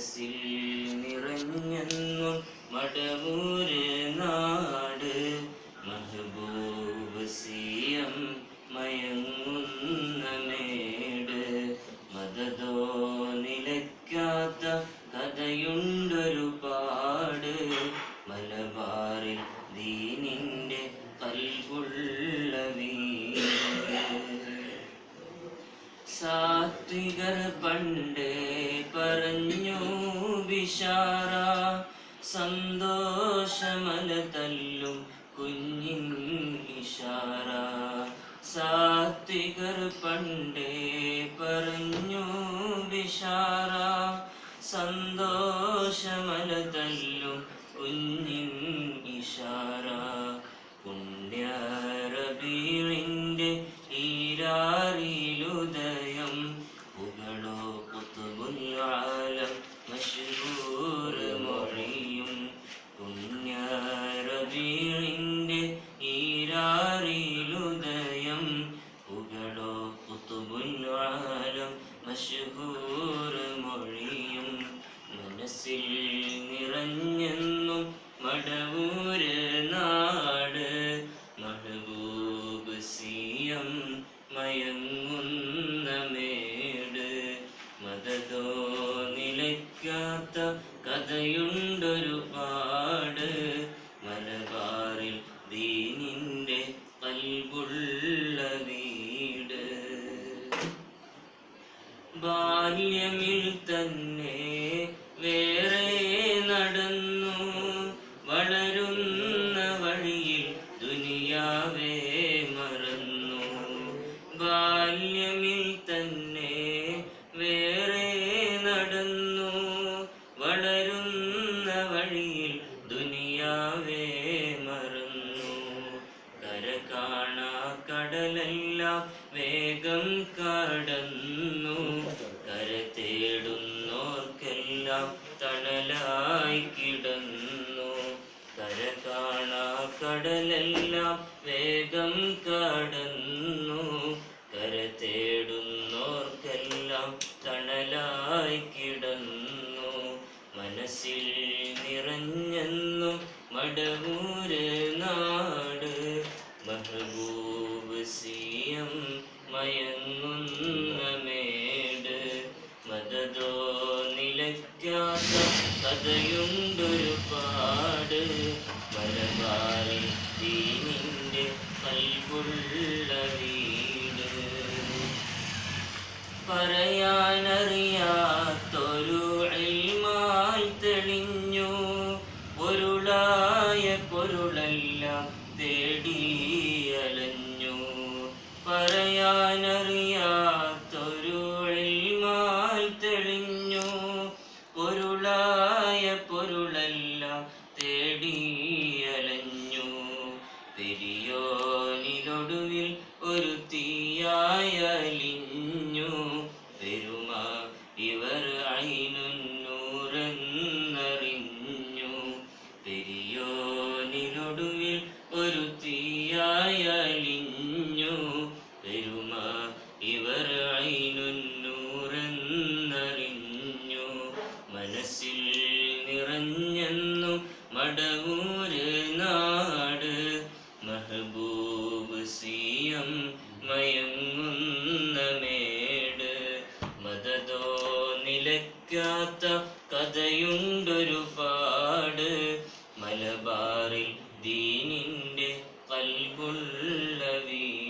മനസ്സിൽ നിറഞ്ഞെന്നും മടവൂര് നാട് മെഹബൂബ് സിയം മയങ്ങുന്ന മേട് മദതോ നിലയ്ക്കാത്ത കഥയുണ്ടൊരുപാട് മലബാറിൽ ദീനിന്റെ കൽബുള്ള വീട് സാത്വികർ പണ്ടേ പറഞ്ഞു ബിഷാറ സന്തോഷമല തല്ലും കുഞ്ഞിൻ ഇഷാറ സാത്വികർ പണ്ടേ പറഞ്ഞു ബിഷാറ സന്തോഷമല തല്ലും കുഞ്ഞിൻ ഇഷാറ പുണ്യ റബീഇന്റെ ഈരാറിലുദയം പുകളോ ഖുത്ബുൽ ആലം മശ്ഹൂർ മൊഴിയും പുണ്യ റബീഇന്റെ ഈരാറിലുദയം പുകളോ ഖുത്ബുൽ ആലം മശ്ഹൂർ മൊഴിയും മനസ്സിൽ നിറഞ്ഞെന്നും മടവൂര് നാട് മെഹബൂബ് സിയം മയങ്ങുന്ന മേട് മദതോ നിലയ്ക്കാത്ത കഥയുണ്ടൊരുപാട് മലബാറിൽ ദീനിന്റെ കൽബുള്ള വീട് ബാല്യമിൽ തന്നെ വേറെ നടന്നു വളരുന്ന വഴിയിൽ ദുനിയാവേ മറന്നു ബാല്യമിൽ തന്നെ വേറെ നടന്നു വളരുന്ന വഴിയിൽ ദുനിയാവേ മറന്നു കര കാണാ കടലെല്ലാം വേഗം കടന്നു കര തേടുന്നോർക്കെല്ലാം തണലായി കിടന്നു കര കാണാ കടലെല്ലാം വേഗം കടന്നു കര തേടുന്നോർക്കെല്ലാം തണലായി കിടന്നു മനസ്സിൽ നിറഞ്ഞെന്നും മടവൂര് നാട് മെഹബൂബ് സിയം മയങ്ങുന്ന മേട് മദതോ നിലയ്ക്കാത്ത കഥയുണ്ടൊരുപാട് മലബാറിൽ ദീനിന്റെ കൽബുള്ള വീട് പറയാനറിയാത്തൊരു ഇൽമായി തെളിഞ്ഞു പൊരുളായ പൊരുളെല്ലാം തേടിയലഞ്ഞു പറയാനറിയാത്തൊരു ഇൽമായി തെളിഞ്ഞു പൊരുളായ പൊരുളെല്ലാം തേടിയലഞ്ഞു പെരിയോനിലൊടുവിൽ ഒരു തീയായലിഞ്ഞു പെരുമ ഇവർ ഐനുന്നൂറെന്നറിഞ്ഞു പെരിയോനിലൊടുവിൽ ഒരു തീയായലിഞ്ഞു പെരുമ ഇവർ ഐനുന്നൂറെന്നറിഞ്ഞു മനസ്സിൽ നിറഞ്ഞെന്നും മടവൂര് നാട് മെഹബൂബ് സിയം മയങ്ങുന്ന മേട് മദതോ നിലയ്ക്കാത്ത കഥയുണ്ടൊരുപാട് മലബാറിൽ ദീനിന്റെ കൽബുള്ള വീട്